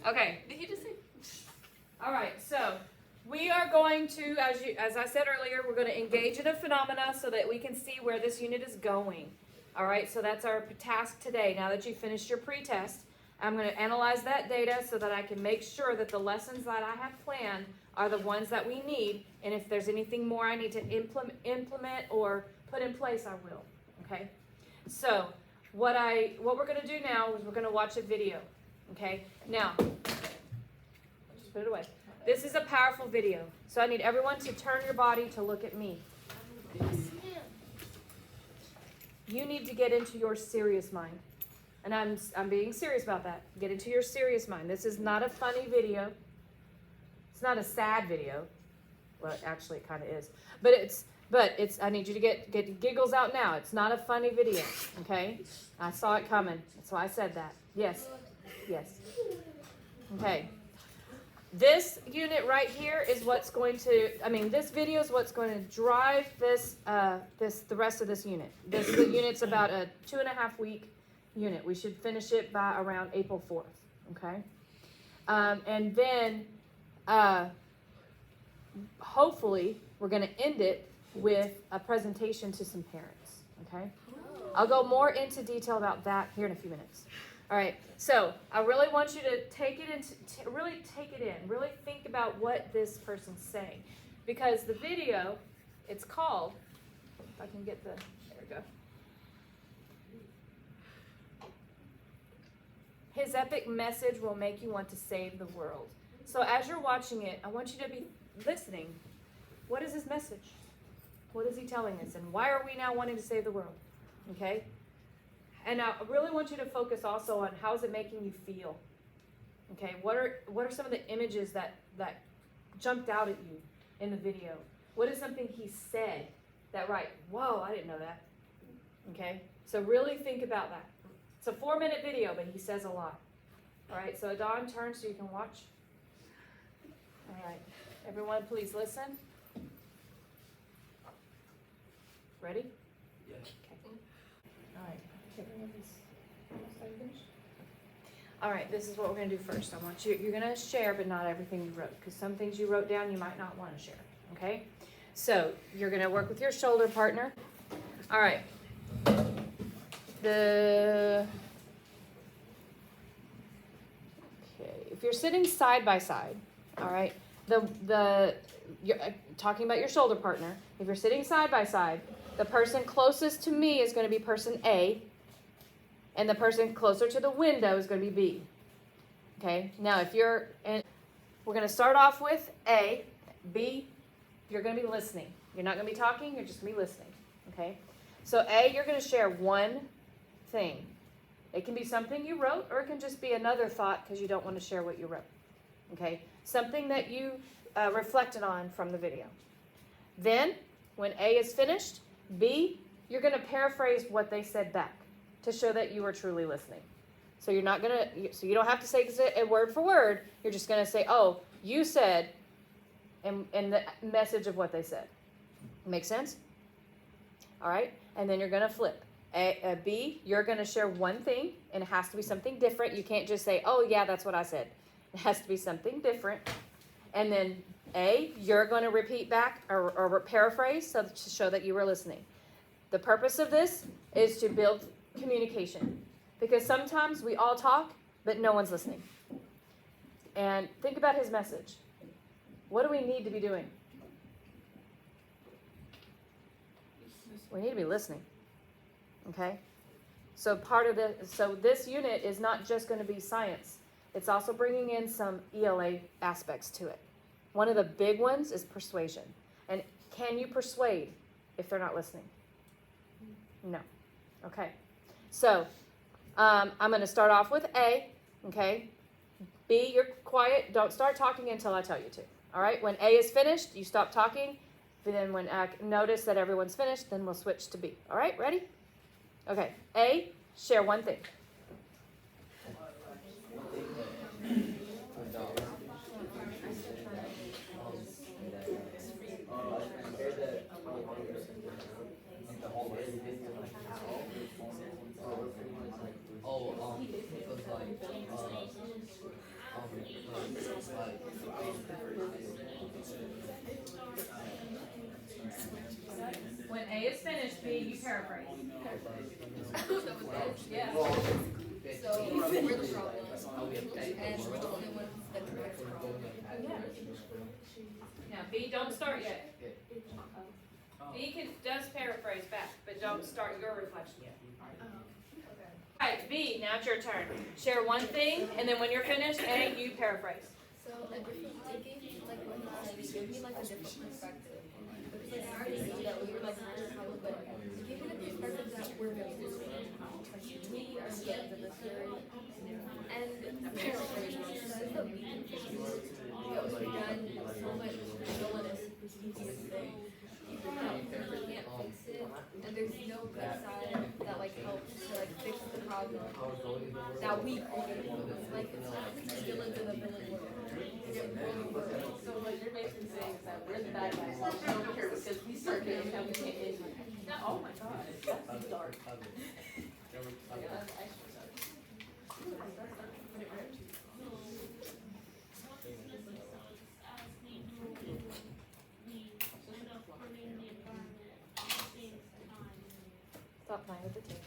Okay. Did you just say? All right, so we are going to, as I said earlier, we're going to engage in a phenomena so that we can see where this unit is going. All right, so that's our task today. Now that you've finished your pretest, I'm going to analyze that data so that I can make sure that the lessons that I have planned are the ones that we need, and if there's anything more I need to implement or put in place, I will. Okay? So what we're going to do now is we're going to watch a video. Okay? Now, just put it away. This is a powerful video, so I need everyone to turn your body to look at me. You need to get into your serious mind. And I'm being serious about that. Get into your serious mind. This is not a funny video. It's not a sad video. Well, actually, it kind of is. But it's. I need you to get giggles out now. It's not a funny video. Okay? I saw it coming. That's why I said that. Yes. Yes. Okay. This unit right here is what's going to. This video is what's going to drive the rest of this unit. This unit's about a 2.5 week unit. We should finish it by around April 4th. Okay. And then. Hopefully, we're going to end it with a presentation to some parents, okay? I'll go more into detail about that here in a few minutes. All right, so I really want you to take it in, really think about what this person's saying. Because the video, it's called, if I can get there we go. His epic message will make you want to save the world. So as you're watching it, I want you to be listening. What is his message? What is he telling us? And why are we now wanting to save the world? Okay? And I really want you to focus also on how is it making you feel? Okay? What are some of the images that jumped out at you in the video? What is something he said that, whoa, I didn't know that. Okay? So really think about that. It's a 4-minute video, but he says a lot. All right, so Dawn, turn so you can watch. All right, everyone, please listen. Ready? Yes. Okay. All right. All right, this is what we're going to do first. I want you're going to share, but not everything you wrote, because some things you wrote down you might not want to share. Okay? So you're going to work with your shoulder partner. All right. If you're sitting side by side, all right, you're talking about your shoulder partner. If you're sitting side by side, the person closest to me is going to be person A, and the person closer to the window is going to be B. Okay, now we're going to start off with A. B, you're going to be listening. You're not going to be talking, you're just going to be listening. Okay, so A, you're going to share one thing. It can be something you wrote, or it can just be another thought because you don't want to share what you wrote. Okay, something that you reflected on from the video. Then, when A is finished, B, you're going to paraphrase what they said back to show that you were truly listening. So you're not going to, so you don't have to say it word for word. You're just going to say, oh, you said, and the message of what they said. Make sense? All right, and then you're going to flip. B, you're going to share one thing, and it has to be something different. You can't just say, oh, yeah, that's what I said. It has to be something different. And then A, you're going to repeat back or paraphrase to show that you were listening. The purpose of this is to build communication, because sometimes we all talk, but no one's listening. And think about his message. What do we need to be doing? We need to be listening. Okay? So this unit is not just going to be science. It's also bringing in some ELA aspects to it. One of the big ones is persuasion. And can you persuade if they're not listening? No. Okay. So I'm going to start off with A. Okay? B, you're quiet. Don't start talking until I tell you to. All right? When A is finished, you stop talking. Then when I notice that everyone's finished, then we'll switch to B. All right? Ready? Okay. A, share one thing. paraphrase. Yeah. So we're the problem, and we're the only ones that correct the problem. Now, B, don't start yet. B does paraphrase back, but don't start your reflection yet. Alright, B, now it's your turn. Share one thing, and then when you're finished, A, you paraphrase. So it gave me like when it gave me like a different perspective. Because like I already knew that we were like higher power, but it gave me the perspective that we're villains. Like we are villains of the story. And paraphrase says that we can fix it. Because we've done so much villainous thing. Even though we can't fix it, and there's no good side that like helps to like fix the problem that we create. Like it's not just the villains in the villain world. So what you're basically saying is that we're the bad guys over here because we started and now we can't end. Oh my god, that's dark. Yeah, that's extra dark. Stop playing with the tape.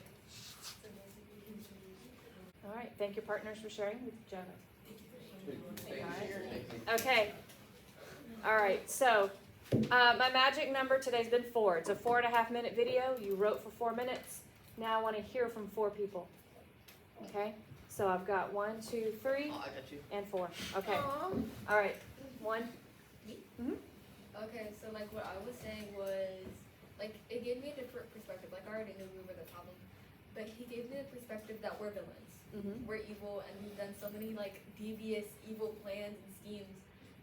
All right, thank your partners for sharing. Good job. Okay. All right, so my magic number today's been 4. It's a 4.5 minute video. You wrote for 4 minutes. Now I want to hear from 4 people. Okay, so I've got 1, 2, 3, I got you. and 4. Okay. All right, 1. Okay, so like what I was saying was, like it gave me a different perspective. Like I already knew we were the problem, but he gave me the perspective that we're villains. We're evil, and we've done so many like devious, evil plans and schemes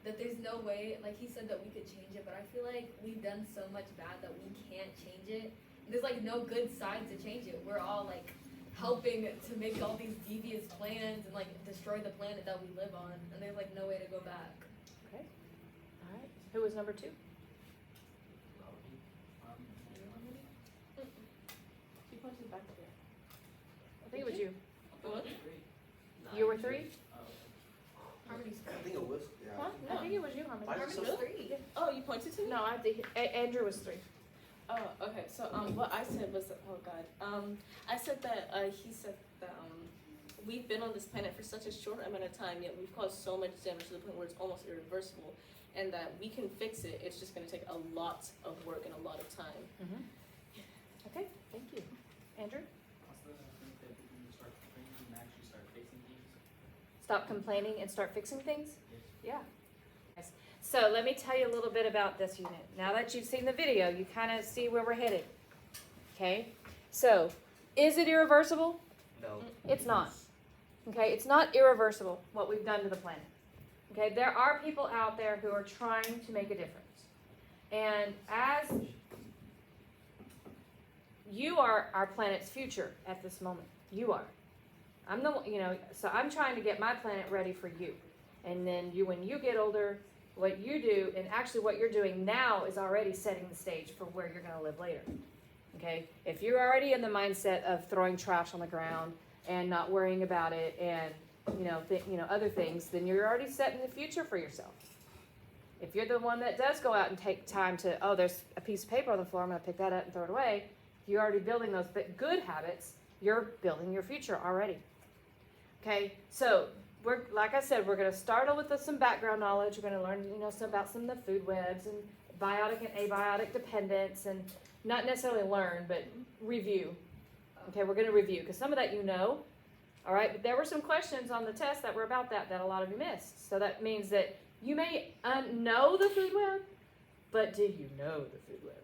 that there's no way. Like he said that we could change it, but I feel like we've done so much bad that we can't change it. There's like no good side to change it. We're all like helping to make all these devious plans and like destroy the planet that we live on, and there's like no way to go back. Okay. All right. Who was number 2? She punches back there. I think it was you. What? You were 3? Harmony's I think it was. Yeah. Huh? I think it was you, Harmony. Why is it so? Harmony's 3. Oh, you pointed to me? No, I think Andrew was 3. Oh, okay. So what I said was, oh god, I said that he said that we've been on this planet for such a short amount of time, yet we've caused so much damage to the point where it's almost irreversible, and that we can fix it. It's just going to take a lot of work and a lot of time. Okay, thank you. Andrew? Stop complaining and start fixing things? Yeah. So let me tell you a little bit about this unit. Now that you've seen the video, you kind of see where we're headed. Okay? So, is it irreversible? No. It's not. Okay? It's not irreversible, what we've done to the planet. Okay? There are people out there who are trying to make a difference. And as you are our planet's future at this moment. You are. I'm the, so I'm trying to get my planet ready for you. And then when you get older, what you do, and actually what you're doing now is already setting the stage for where you're going to live later. Okay? If you're already in the mindset of throwing trash on the ground and not worrying about it and, other things, then you're already setting the future for yourself. If you're the one that does go out and take time to, there's a piece of paper on the floor, I'm going to pick that up and throw it away. You're already building those good habits. You're building your future already. Okay, so like I said, we're going to start with some background knowledge. We're going to learn, about some of the food webs and biotic and abiotic dependence, and not necessarily learn, but review. Okay, we're going to review because some of that all right. But there were some questions on the test that were about that a lot of you missed. So that means that you may know the food web, but do you know the food web?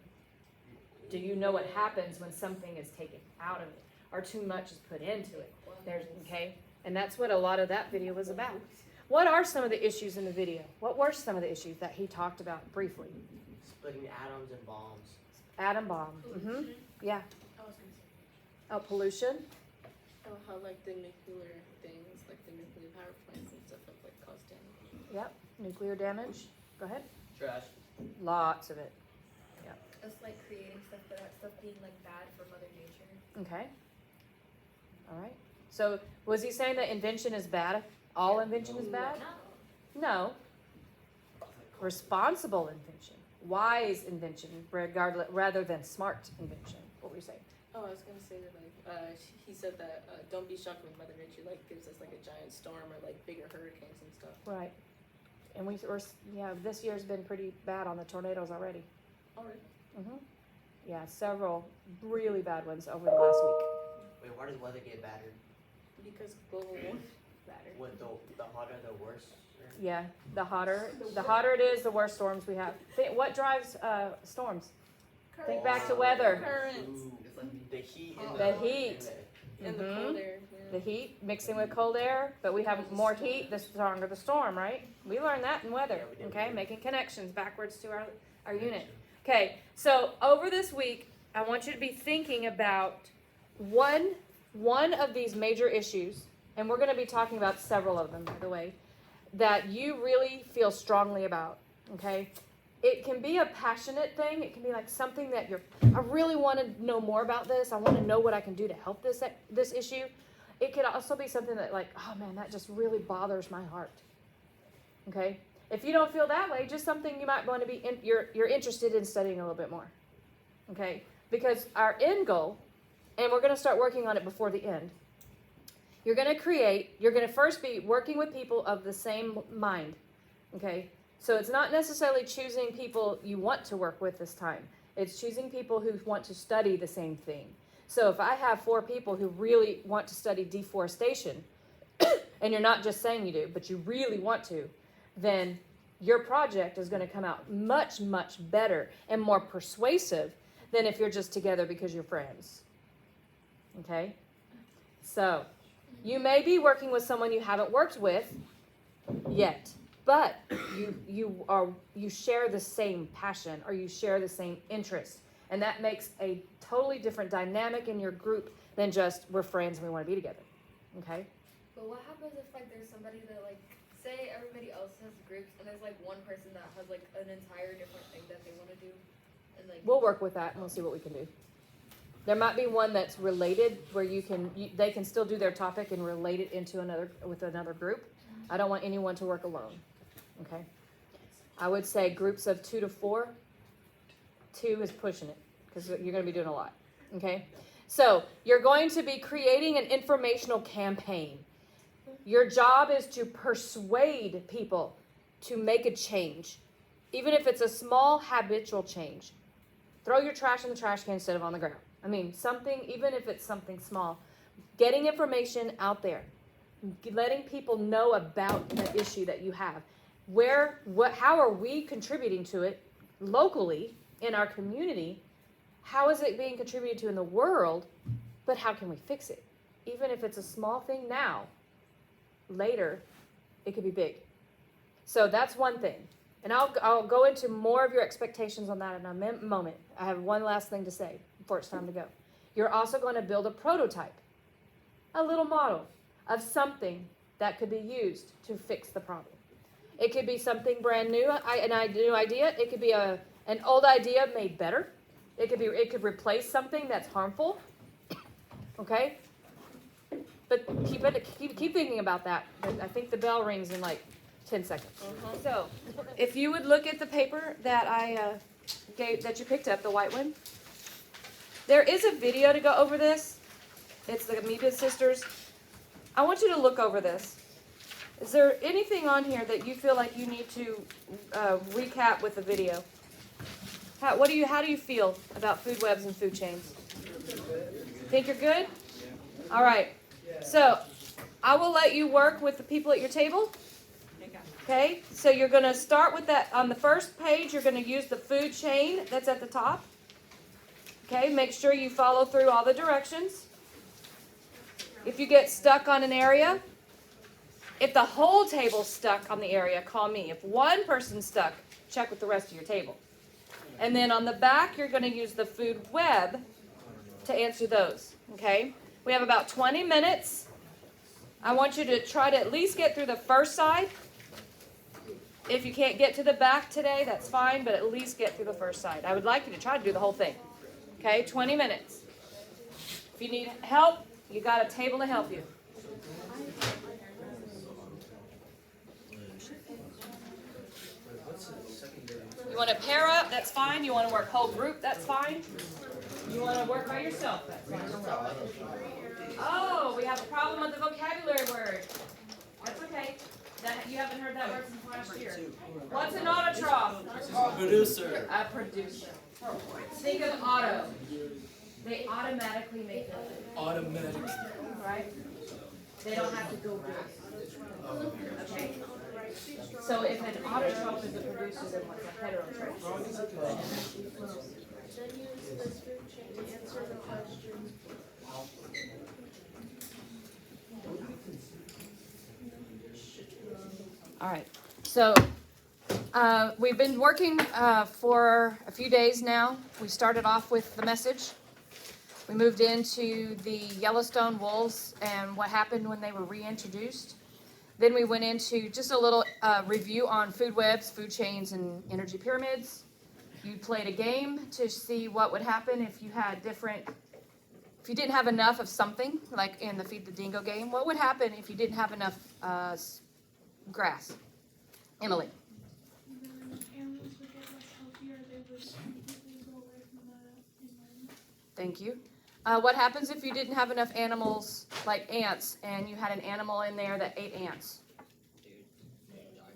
Do you know what happens when something is taken out of it or too much is put into it? Okay. And that's what a lot of that video was about. What are some of the issues in the video? What were some of the issues that he talked about briefly? Splitting atoms and bombs. Atom bomb. Yeah. I was gonna say. Oh, pollution. Oh, how like the nuclear things, like the nuclear power plants and stuff have like caused damage. Yep. Nuclear damage. Go ahead. Trash. Lots of it. Us like creating stuff, but that stuff being like bad for Mother Nature. Okay. All right. So was he saying that invention is bad? All invention is bad? No. Responsible invention. Wise invention rather than smart invention. What were you saying? Oh, I was gonna say that he said that don't be shocked when Mother Nature gives us a giant storm or bigger hurricanes and stuff. Right. And this year's been pretty bad on the tornadoes already. Alright. Mhm. Yeah, several really bad ones over the last week. Wait, why does weather get better? Because global warming. With the hotter, the worse? Yeah, the hotter it is, the worse storms we have. What drives storms? Think back to weather. Currents. The heat. The heat. And the cold air. The heat mixing with cold air, but we have more heat, the stronger the storm, right? We learned that in weather, Yeah, we did. okay? Making connections backwards to our unit. Okay, so over this week, I want you to be thinking about one of these major issues, and we're going to be talking about several of them, by the way, that you really feel strongly about, okay? It can be a passionate thing. It can be like something that I really want to know more about this. I want to know what I can do to help this issue. It could also be something that oh man, that just really bothers my heart. Okay? If you don't feel that way, just something you might want to be, you're interested in studying a little bit more. Okay? Because our end goal, and we're going to start working on it before the end, you're going to first be working with people of the same mind. Okay? So it's not necessarily choosing people you want to work with this time. It's choosing people who want to study the same thing. So if I have 4 people who really want to study deforestation, and you're not just saying you do, but you really want to, then your project is going to come out much, much better and more persuasive than if you're just together because you're friends. Okay? So you may be working with someone you haven't worked with yet, but you share the same passion or you share the same interest, and that makes a totally different dynamic in your group than just we're friends and we want to be together. Okay? But what happens if there's somebody that say everybody else has groups and there's one person that has an entire different thing that they want to do, and We'll work with that and we'll see what we can do. There might be one that's related where they can still do their topic and relate it into another group. I don't want anyone to work alone. Okay? I would say groups of 2 to 4. 2 is pushing it because you're going to be doing a lot. Okay? So you're going to be creating an informational campaign. Your job is to persuade people to make a change, even if it's a small habitual change. Throw your trash in the trash can instead of on the ground. I mean, even if it's something small, getting information out there, letting people know about the issue that you have. How are we contributing to it locally in our community? How is it being contributed to in the world? But how can we fix it? Even if it's a small thing now, later, it could be big. So that's one thing. And I'll go into more of your expectations on that in a moment. I have one last thing to say before it's time to go. You're also going to build a prototype, a little model of something that could be used to fix the problem. It could be something brand new, a new idea. It could be an old idea made better. It could replace something that's harmful. Okay? But keep thinking about that. I think the bell rings in 10 seconds. So, if you would look at the paper that that you picked up, the white one, there is a video to go over this. It's the Amoeba Sisters. I want you to look over this. Is there anything on here that you feel like you need to recap with the video? How do you feel about food webs and food chains? Think you're good? All right. So, I will let you work with the people at your table. Okay, so you're going to start with that. On the first page, you're going to use the food chain that's at the top. Okay, make sure you follow through all the directions. If you get stuck on an area, if the whole table's stuck on the area, call me. If one person's stuck, check with the rest of your table. And then on the back, you're going to use the food web to answer those. Okay, we have about 20 minutes. I want you to try to at least get through the first side. If you can't get to the back today, that's fine, but at least get through the first side. I would like you to try to do the whole thing. Okay, 20 minutes. If you need help, you got a table to help you. You want to pair up, that's fine. You want to work whole group, that's fine. You want to work by yourself? That's fine. Oh, we have a problem with the vocabulary word. That's okay. That you haven't heard that word since last year. What's an autotroph? Producer. A producer. Think of auto. They automatically make the food. Automatic. Right? They don't have to go do it. Okay. So if an autotroph is a producer, then what's a heterotroph? Then use this food chain to answer the question. All right. So we've been working for a few days now. We started off with the message. We moved into the Yellowstone wolves and what happened when they were reintroduced. Then we went into just a little review on food webs, food chains, and energy pyramids. You played a game to see what would happen if you had if you didn't have enough of something, like in the Feed the Dingo game. What would happen if you didn't have enough grass? Emily. Animals would get less healthier, they would completely go away from the environment. Thank you. What happens if you didn't have enough animals, like ants, and you had an animal in there that ate ants?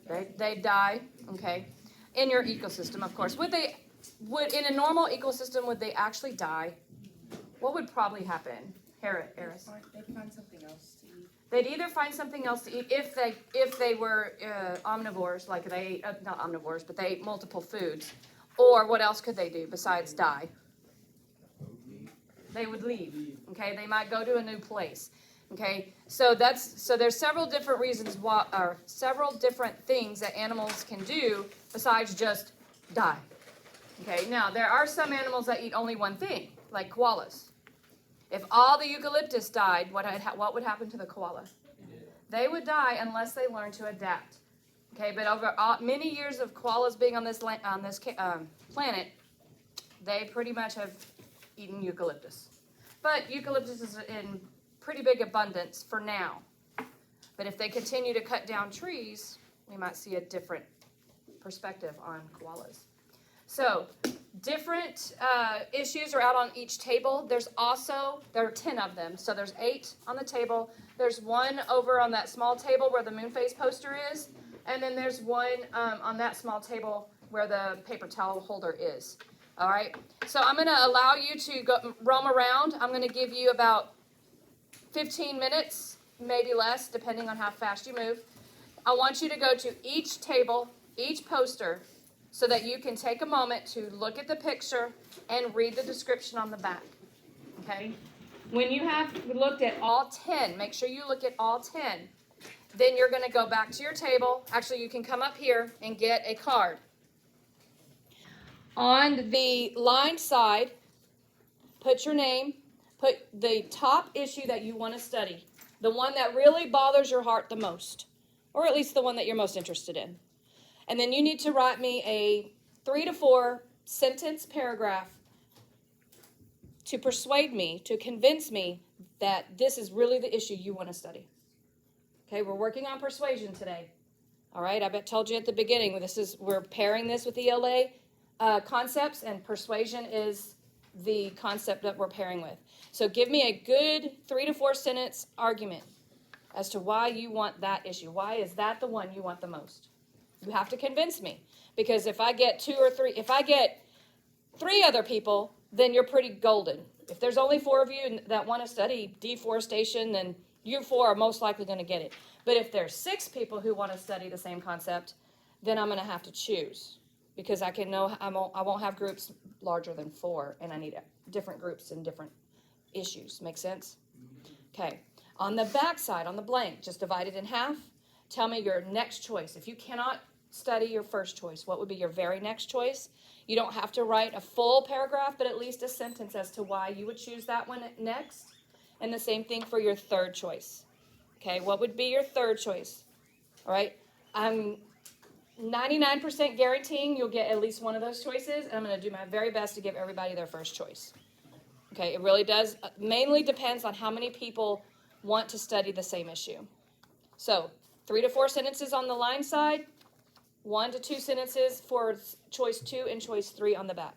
They'd die, okay? In your ecosystem, of course. Would in a normal ecosystem, would they actually die? What would probably happen? Harris? They'd find something else to eat. They'd either find something else to eat if they were omnivores, like they ate, not omnivores, but they ate multiple foods. Or what else could they do besides die? They would leave. Okay, they might go to a new place. Okay, so there's several different reasons or several different things that animals can do besides just die. Okay, now there are some animals that eat only one thing, like koalas. If all the eucalyptus died, what would happen to the koala? They would die unless they learn to adapt. Okay, but over many years of koalas being on this planet, they pretty much have eaten eucalyptus. But eucalyptus is in pretty big abundance for now. But if they continue to cut down trees, we might see a different perspective on koalas. So different issues are out on each table. There are 10 of them. So there's 8 on the table. There's one over on that small table where the moon phase poster is. And then there's one on that small table where the paper towel holder is. All right. So I'm going to allow you to go roam around. I'm going to give you about 15 minutes, maybe less, depending on how fast you move. I want you to go to each table, each poster, so that you can take a moment to look at the picture and read the description on the back. Okay? When you have looked at all 10, make sure you look at all 10. Then you're going to go back to your table. Actually, you can come up here and get a card. On the line side, put your name, put the top issue that you want to study, the one that really bothers your heart the most, or at least the one that you're most interested in. And then you need to write me a 3 to 4 sentence paragraph to persuade me, to convince me that this is really the issue you want to study. Okay, we're working on persuasion today. All right, I told you at the beginning, we're pairing this with ELA concepts, and persuasion is the concept that we're pairing with. So give me a good 3 to 4 sentence argument as to why you want that issue. Why is that the one you want the most? You have to convince me, because if I get 2 or 3, if I get 3 other people, then you're pretty golden. If there's only 4 of you that want to study deforestation, then you 4 are most likely going to get it. But if there's 6 people who want to study the same concept, then I'm going to have to choose, because I won't have groups larger than 4, and I need different groups and different issues. Make sense? Okay. On the back side, on the blank, just divide it in half. Tell me your next choice. If you cannot study your first choice, what would be your very next choice? You don't have to write a full paragraph, but at least a sentence as to why you would choose that one next. And the same thing for your third choice. Okay, what would be your third choice? All right, I'm 99% guaranteeing you'll get at least one of those choices, and I'm going to do my very best to give everybody their first choice. Okay, it really does, mainly depends on how many people want to study the same issue. So 3 to 4 sentences on the line side, 1 to 2 sentences for choice 2 and choice 3 on the back.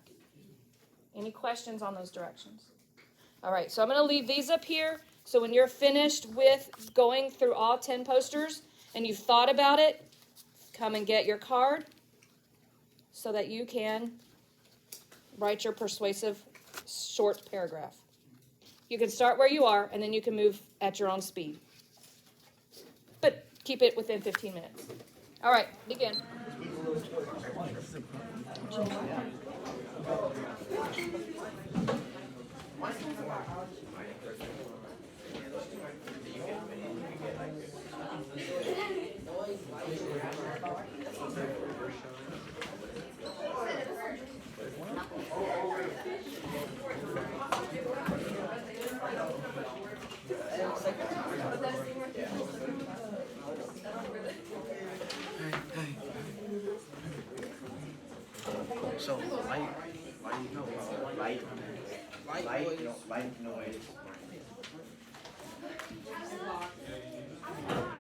Any questions on those directions? All right, so I'm going to leave these up here. So when you're finished with going through all 10 posters and you've thought about it, come and get your card so that you can write your persuasive short paragraph. You can start where you are and then you can move at your own speed. But keep it within 15 minutes. All right, begin. So light noise.